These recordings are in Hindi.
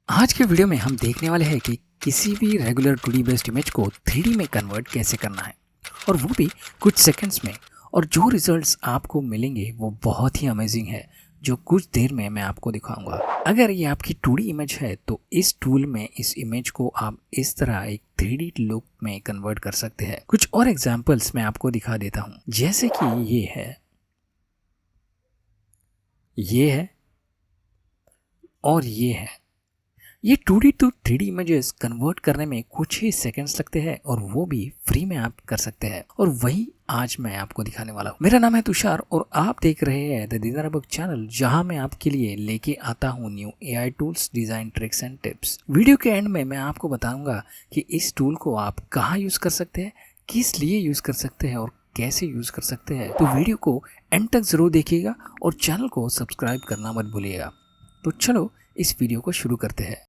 आज के वीडियो में हम देखने वाले हैं कि किसी भी रेगुलर 2D बेस्ड इमेज को 3D में कन्वर्ट कैसे करना है, और वो भी कुछ सेकंड्स में। और जो रिजल्ट्स आपको मिलेंगे वो बहुत ही अमेजिंग है, जो कुछ देर में मैं आपको दिखाऊंगा। अगर ये आपकी 2D इमेज है तो इस टूल में इस इमेज को आप इस तरह एक 3D लुक में कन्वर्ट कर सकते हैं। कुछ और एग्जांपल्स मैं आपको दिखा देता हूँ, जैसे कि ये है और ये है। ये 2D to 3D images convert करने में कुछ ही सेकंड्स लगते हैं, और वो भी फ्री में आप कर सकते हैं। और वही आज मैं आपको दिखाने वाला हूँ। मेरा नाम है तुषार और आप देख रहे हैं द डिजाइनर बुक चैनल, जहां मैं आपके लिए लेके आता हूँ new AI tools, design tricks and tips. Video के एंड में मैं आपको बताऊंगा कि इस टूल को आप कहाँ यूज कर सकते हैं, किस लिए यूज कर सकते हैं और कैसे यूज कर सकते हैं। तो वीडियो को एंड तक जरूर देखिएगा और चैनल को सब्सक्राइब करना मत भूलिएगा। तो चलो इस वीडियो को शुरू करते हैं।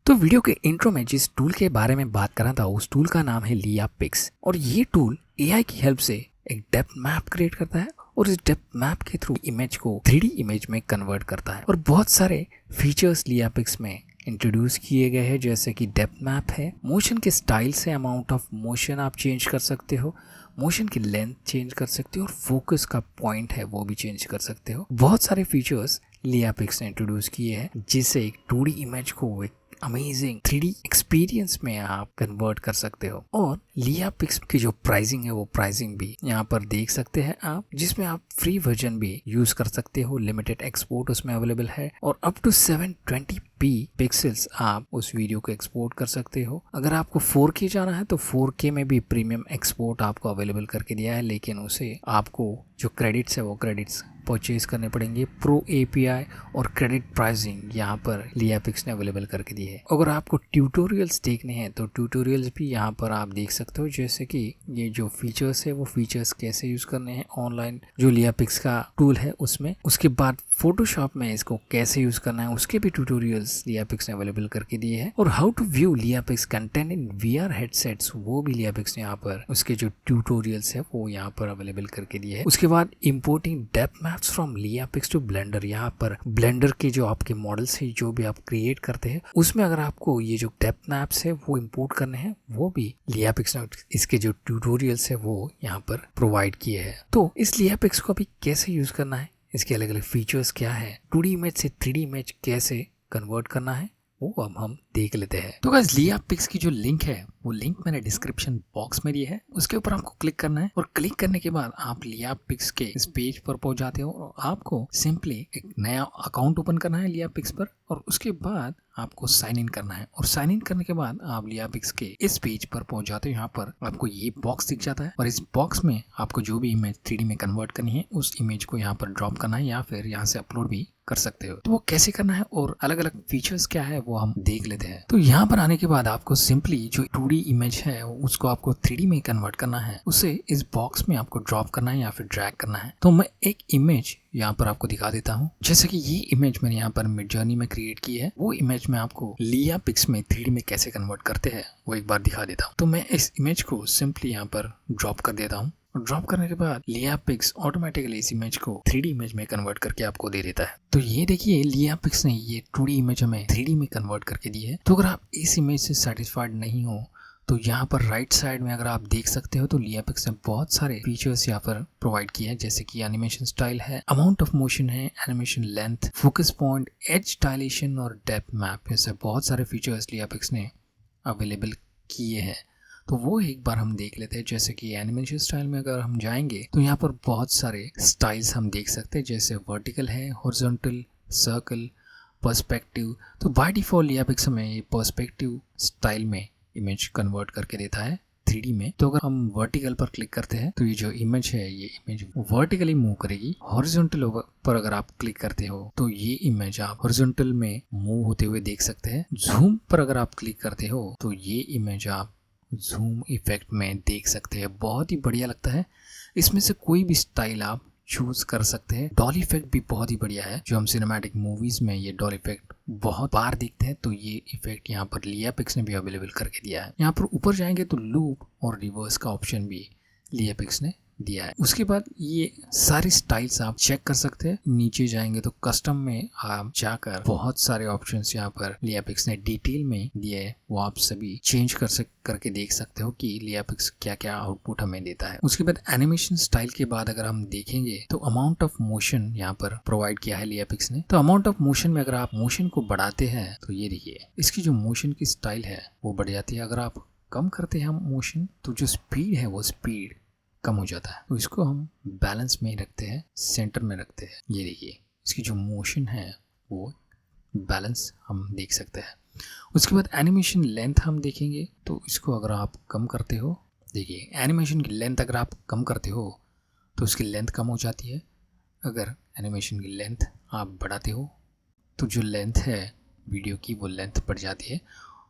तो वीडियो के इंट्रो में जिस टूल के बारे में बात कर रहा था, उस टूल का नाम है लियापिक्स। और ये टूल AI की हेल्प से एक डेप्थ मैप क्रिएट करता है और इस डेप्थ मैप के थ्रू इमेज को 3D इमेज में कन्वर्ट करता है। और बहुत सारे फीचर्स लियापिक्स में इंट्रोड्यूस किए गए हैं, जैसे कि डेप्थ मैप है, मोशन के स्टाइल से अमाउंट ऑफ मोशन आप चेंज कर सकते हो, मोशन की लेंथ चेंज कर सकते हो, और फोकस का पॉइंट है वो भी चेंज कर सकते हो। बहुत सारे फीचर्स लियापिक्स ने इंट्रोड्यूस किए हैं, जिससे एक 2D इमेज को एक अमेजिंग 3D एक्सपीरियंस में आप कन्वर्ट कर सकते हो। और लियापिक्स की जो प्राइसिंग है वो प्राइसिंग भी यहाँ पर देख सकते हैं आप, जिसमें आप फ्री वर्जन भी यूज कर सकते हो। लिमिटेड एक्सपोर्ट उसमें अवेलेबल है और अप टू 720p पिक्सल्स आप उस वीडियो को एक्सपोर्ट कर सकते हो। अगर आपको 4K जाना है तो 4K में भी प्रीमियम एक्सपोर्ट आपको अवेलेबल करके दिया है, लेकिन उसे आपको जो क्रेडिट्स है वो क्रेडिट्स परचेज करने पड़ेंगे। प्रो API और क्रेडिट प्राइसिंग यहाँ पर लियापिक्स ने अवेलेबल करके दी है। अगर आपको ट्यूटोरियल्स देखने हैं तो ट्यूटोरियल्स भी यहाँ पर आप देख सकते हो, जैसे कि ये जो फीचर्स है वो फीचर्स कैसे यूज करने हैं ऑनलाइन जो लियापिक्स का टूल है उसमें। उसके बाद फोटोशॉप में इसको कैसे यूज करना है उसके भी ट्यूटोरियल्स लियापिक्स ने अवेलेबल करके दिए हैं। और how to view LeiaPix content in VR headsets, वो भी लियापिक्स ने यहाँ पर उसके जो ट्यूटोरियल्स है वो यहाँ पर अवेलेबल करके दिए है। उसके बाद importing depth maps from LeiaPix to Blender, यहाँ पर ब्लेंडर के जो आपके मॉडल्स है जो भी आप क्रिएट करते हैं उसमें अगर आपको ये जो डेप्थ मैप्स है वो इंपोर्ट करने हैं, वो भी लियापिक्स ने इसके जो ट्यूटोरियल्स है वो यहाँ पर प्रोवाइड किए हैं। तो इस लियापिक्स को अभी कैसे यूज करना है, इसके अलग अलग फीचर्स क्या है, 2D इमेज से 3D इमेज कैसे कन्वर्ट करना है, वो अब हम देख लेते हैं। तो गाइस लियापिक्स की जो लिंक है वो लिंक मैंने डिस्क्रिप्शन बॉक्स में दी है, उसके ऊपर आपको क्लिक करना है। और क्लिक करने के बाद आप लियापिक्स के इस पेज पर पहुंच जाते हो और आपको सिंपली एक नया अकाउंट ओपन करना है लियापिक्स पर, और उसके बाद आपको साइन इन करना है। और साइन इन करने के बाद आप लियापिक्स के इस पेज पर पहुंच जाते हो। यहाँ पर आपको ये बॉक्स दिख जाता है और इस बॉक्स में आपको जो भी इमेज 3D में कन्वर्ट करनी है उस इमेज को यहाँ पर ड्रॉप करना है, या फिर यहाँ से अपलोड भी कर सकते हो। तो वो कैसे करना है और अलग अलग फीचर्स क्या है वो हम देख लेते हैं। तो यहाँ पर आने के बाद आपको सिंपली जो 2D इमेज है उसको आपको 3D में कन्वर्ट करना है, उसे इस बॉक्स में आपको ड्रॉप करना है या फिर ड्रैग करना है। तो मैं एक इमेज यहाँ पर आपको दिखा देता हूँ, जैसे कि ये इमेज मैंने यहाँ पर मिडजर्नी में क्रिएट की है। वो इमेज में आपको लियापिक्स में 3D में कैसे कन्वर्ट करते हैं वो एक बार दिखा देता हूँ। तो मैं इस इमेज को सिंपली यहाँ पर ड्रॉप कर देता हूँ। ड्रॉप करने के बाद लियापिक्स ऑटोमेटिकली इस इमेज को 3D इमेज में कन्वर्ट करके आपको दे देता है। तो ये देखिए लियापिक्स ने ये 2D इमेज हमें 3D में कन्वर्ट करके दी है। तो अगर आप इस इमेज से सेटिस्फाइड नहीं हो तो यहाँ पर राइट साइड में अगर आप देख सकते हो तो लियापिक्स ने बहुत सारे फीचर्स यहाँ पर प्रोवाइड किए हैं, जैसे कि एनिमेशन स्टाइल है, अमाउंट ऑफ मोशन है, animation length, focus point, edge dilation और डेप्थ मैप। ऐसे बहुत सारे फीचर्स लियापिक्स ने अवेलेबल किए हैं। तो वो एक बार हम देख लेते हैं। जैसे कि एनिमेशन स्टाइल में अगर हम जाएंगे तो यहाँ पर बहुत सारे स्टाइल्स हम देख सकते हैं, जैसे वर्टिकल है, हॉरिजॉन्टल, सर्कल, पर्सपेक्टिव। तो बाय डिफॉल्ट लियापिक्स हमें ये पर्सपेक्टिव स्टाइल में इमेज कन्वर्ट करके देता है 3D में। तो अगर हम वर्टिकल पर क्लिक करते हैं तो ये जो इमेज है ये इमेज वर्टिकली मूव करेगी। हॉरिजॉन्टल पर अगर आप क्लिक करते हो तो ये इमेज आप हॉरिजॉन्टल में मूव होते हुए देख सकते हैं। जूम पर अगर आप क्लिक करते हो तो ये इमेज आप जूम इफेक्ट में देख सकते हैं। बहुत ही बढ़िया लगता है। इसमें से कोई भी स्टाइल आप चूज कर सकते हैं। डॉल इफेक्ट भी बहुत ही बढ़िया है, जो हम सिनेमैटिक मूवीज में ये डॉल इफेक्ट बहुत बार देखते हैं। तो ये इफेक्ट यहाँ पर लियापिक्स ने भी अवेलेबल करके दिया है। यहाँ पर ऊपर जाएंगे तो लूप और रिवर्स का ऑप्शन भी लियापिक्स ने दिया है। उसके बाद ये सारे स्टाइल्स आप चेक कर सकते हैं। नीचे जाएंगे तो कस्टम में आप जाकर बहुत सारे ऑप्शंस यहाँ पर लियापिक्स ने डिटेल में दिए है, वो आप सभी चेंज करके देख सकते हो कि लियापिक्स क्या क्या आउटपुट हमें देता है। उसके बाद एनिमेशन स्टाइल के बाद अगर हम देखेंगे तो अमाउंट ऑफ मोशन यहाँ पर प्रोवाइड किया है लियापिक्स ने। तो अमाउंट ऑफ मोशन में अगर आप मोशन को बढ़ाते हैं तो ये देखिए इसकी जो मोशन की स्टाइल है वो बढ़ जाती है। अगर आप कम करते हैं हम मोशन तो जो स्पीड है वो स्पीड कम हो जाता है। तो इसको हम बैलेंस में रखते हैं, सेंटर में रखते हैं। ये देखिए इसकी जो मोशन है वो बैलेंस हम देख सकते हैं। उसके बाद एनिमेशन लेंथ हम देखेंगे तो इसको अगर आप कम करते हो, देखिए एनिमेशन की लेंथ अगर आप कम करते हो तो उसकी लेंथ कम हो जाती है। अगर एनिमेशन की लेंथ आप बढ़ाते हो तो जो लेंथ है वीडियो की वो लेंथ बढ़ जाती है।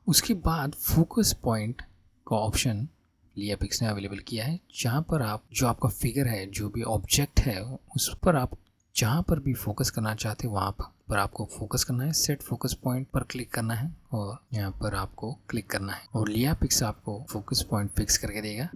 उसके बाद फोकस पॉइंट का ऑप्शन लियापिक्स ने अवेलेबल किया है, जहाँ पर आप जो आपका फिगर है, जो भी ऑब्जेक्ट है, उस पर आप जहाँ पर भी फोकस करना चाहते हो वहाँ पर आपको फोकस करना है। सेट फोकस पॉइंट पर क्लिक करना है और यहाँ पर आपको क्लिक करना है और लियापिक्स आपको फोकस पॉइंट फिक्स करके देगा।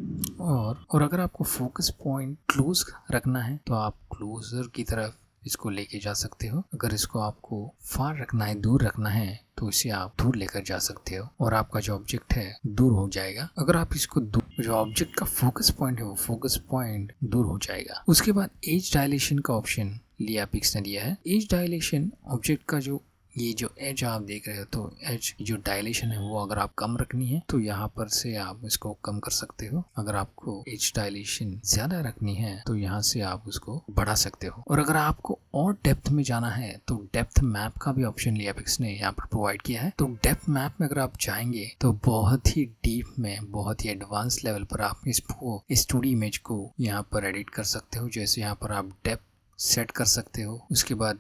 और अगर आपको फोकस पॉइंट क्लोज रखना है तो आप क्लोजर की तरफ इसको लेके जा सकते हो। अगर इसको आपको फार रखना है, दूर रखना है, तो इसे आप दूर लेकर जा सकते हो और आपका जो ऑब्जेक्ट है दूर हो जाएगा। अगर आप इसको जो ऑब्जेक्ट का फोकस पॉइंट है वो फोकस पॉइंट दूर हो जाएगा। उसके बाद एज डायलेशन का ऑप्शन लियापिक्स ने दिया है। एज डायलेशन ऑब्जेक्ट का जो ये जो एज आप देख रहे हो तो एज जो डायलेशन है वो अगर आप कम रखनी है तो यहाँ पर से आप इसको कम कर सकते हो। अगर आपको एज डायलेशन ज्यादा रखनी है तो यहाँ से आप उसको बढ़ा सकते हो। और अगर आपको और डेप्थ में जाना है तो डेप्थ मैप का भी ऑप्शन लियापिक्स ने यहाँ पर प्रोवाइड किया है। तो डेप्थ मैप में अगर आप जाएंगे तो बहुत ही डीप में, बहुत ही एडवांस लेवल पर आप इस 2D इमेज को यहाँ पर एडिट कर सकते हो। जैसे यहाँ पर आप डेप्थ सेट कर सकते हो। उसके बाद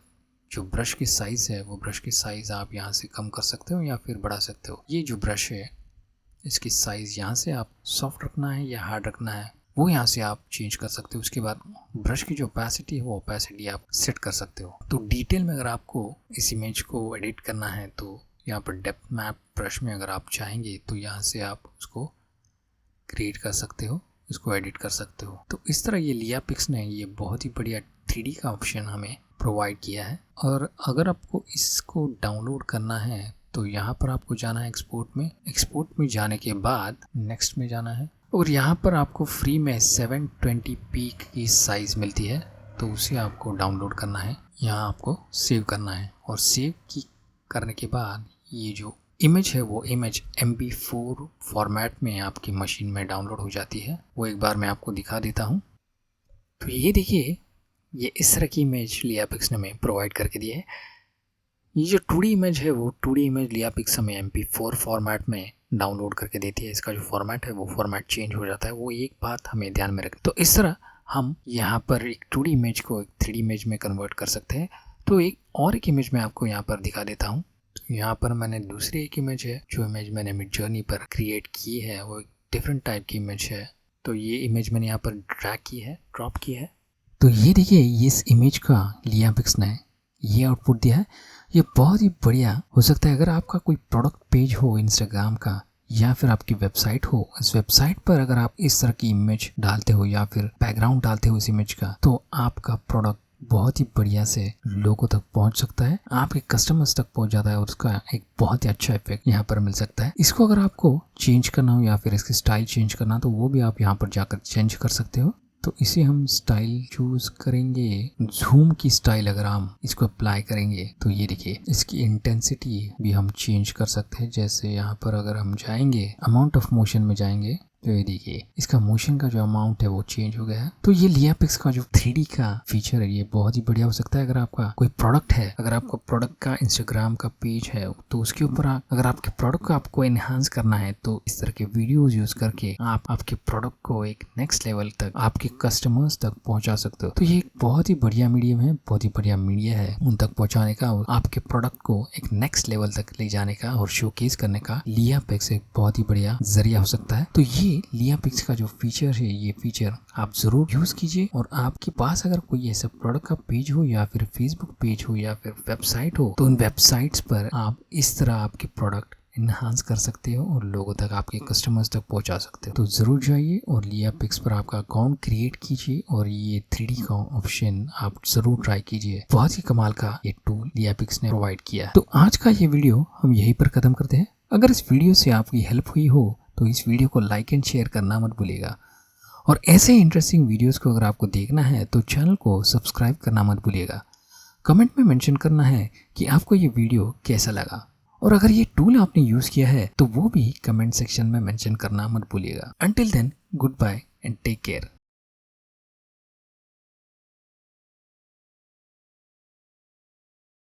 जो ब्रश की साइज़ है वो ब्रश की साइज़ आप यहाँ से कम कर सकते हो या फिर बढ़ा सकते हो। ये जो ब्रश है इसकी साइज़ यहाँ से आप सॉफ्ट रखना है या हार्ड रखना है वो यहाँ से आप चेंज कर सकते हो। उसके बाद ब्रश की जो ओपेसिटी है वो ओपेसिटी आप सेट कर सकते हो। तो डिटेल में अगर आपको इस इमेज को एडिट करना है तो यहाँ पर डेप्थ मैप ब्रश में अगर आप चाहेंगे तो यहाँ से आप उसको क्रिएट कर सकते हो, इसको एडिट कर सकते हो। तो इस तरह ये लियापिक्स ने ये बहुत ही बढ़िया 3D का ऑप्शन हमें प्रोवाइड किया है। और अगर आपको इसको डाउनलोड करना है तो यहाँ पर आपको जाना है एक्सपोर्ट में जाने के बाद नेक्स्ट में जाना है और यहाँ पर आपको फ्री में 720p की साइज़ मिलती है तो उसे आपको डाउनलोड करना है। यहाँ आपको सेव करना है और सेव करने के बाद ये जो इमेज है वो इमेज MP4 फॉर्मेट में आपकी मशीन में डाउनलोड हो जाती है। वो एक बार मैं आपको दिखा देता हूँ। तो ये देखिए ये इस तरह की इमेज लियापिक्स ने हमें प्रोवाइड करके दी है। ये जो 2D इमेज है वो 2D इमेज लियापिक्स हमें MP4 फॉर्मेट में डाउनलोड करके देती है। इसका जो फॉर्मेट है वो फॉर्मेट चेंज हो जाता है, वो एक बात हमें ध्यान में रखें। तो इस तरह हम यहाँ पर एक 2D इमेज को एक 3D इमेज में कन्वर्ट कर सकते हैं। तो एक इमेज मैं आपको यहाँ पर दिखा देता हूँ। तो यहाँ पर मैंने दूसरी एक इमेज है, जो इमेज मैंने मिडजर्नी पर क्रिएट की है वो एक डिफरेंट टाइप की इमेज है। तो ये इमेज मैंने यहाँ पर ड्रैग की है, ड्रॉप की है। तो ये देखिए इस इमेज का लियापिक्स ने ये आउटपुट दिया है। ये बहुत ही बढ़िया हो सकता है। अगर आपका कोई प्रोडक्ट पेज हो इंस्टाग्राम का या फिर आपकी वेबसाइट हो, इस वेबसाइट पर अगर आप इस तरह की इमेज डालते हो या फिर बैकग्राउंड डालते हो इस इमेज का तो आपका प्रोडक्ट बहुत ही बढ़िया से लोगों तक पहुंच सकता है, आपके कस्टमर्स तक पहुंच जाता है और उसका एक बहुत ही अच्छा इफेक्ट यहाँ पर मिल सकता है। इसको अगर आपको चेंज करना हो या फिर इसकी स्टाइल चेंज करना तो वो भी आप यहाँ पर जाकर चेंज कर सकते हो। तो इसे हम स्टाइल चूज करेंगे, जूम की स्टाइल अगर हम इसको अप्लाई करेंगे तो ये देखिए इसकी इंटेंसिटी भी हम चेंज कर सकते हैं। जैसे यहाँ पर अगर हम जाएंगे अमाउंट ऑफ मोशन में जाएंगे तो ये देखिए इसका मोशन का जो अमाउंट है वो चेंज हो गया है। तो ये लियापिक्स का जो 3D का फीचर है ये बहुत ही बढ़िया हो सकता है। अगर आपका कोई प्रोडक्ट है, अगर आपका प्रोडक्ट का इंस्टाग्राम का पेज है तो उसके ऊपर अगर आपके प्रोडक्ट को आपको एनहांस करना है तो इस तरह के वीडियोस यूज करके आप आपके प्रोडक्ट को एक नेक्स्ट लेवल तक आपके कस्टमर्स तक पहुंचा सकते हो। तो ये एक बहुत ही बढ़िया मीडियम है, बहुत ही बढ़िया मीडिया है उन तक पहुंचाने का और आपके प्रोडक्ट को एक नेक्स्ट लेवल तक ले जाने का और शोकेस करने का लियापिक्स एक बहुत ही बढ़िया जरिया हो सकता है। तो ये लियापिक्स का जो फीचर है ये फीचर आप जरूर यूज कीजिए। और आपके पास अगर कोई ऐसा प्रोडक्ट का पेज हो या फिर फेसबुक पेज हो या फिर वेबसाइट हो तो उन वेबसाइट्स पर आप इस तरह आपके प्रोडक्ट इन्हांस कर सकते हो और लोगों तक, आपके कस्टमर्स तक पहुंचा सकते हो। तो ज़रूर जाइए और लिया पिक्स पर आपका अकाउंट क्रिएट कीजिए और ये 3D का ऑप्शन आप ज़रूर ट्राई कीजिए। बहुत ही कमाल का ये टूल लिया पिक्स ने प्रोवाइड किया है। तो आज का ये वीडियो हम यहीं पर ख़त्म करते हैं। अगर इस वीडियो से आपकी हेल्प हुई हो तो इस वीडियो को लाइक एंड शेयर करना मत भूलिएगा, और ऐसे इंटरेस्टिंग वीडियोस को अगर आपको देखना है तो चैनल को सब्सक्राइब करना मत भूलिएगा। कमेंट में मेंशन करना है कि आपको ये वीडियो कैसा लगा, और अगर ये टूल आपने यूज़ किया है तो वो भी कमेंट सेक्शन में मेंशन करना मत भूलिएगा। Until then, good bye and take care.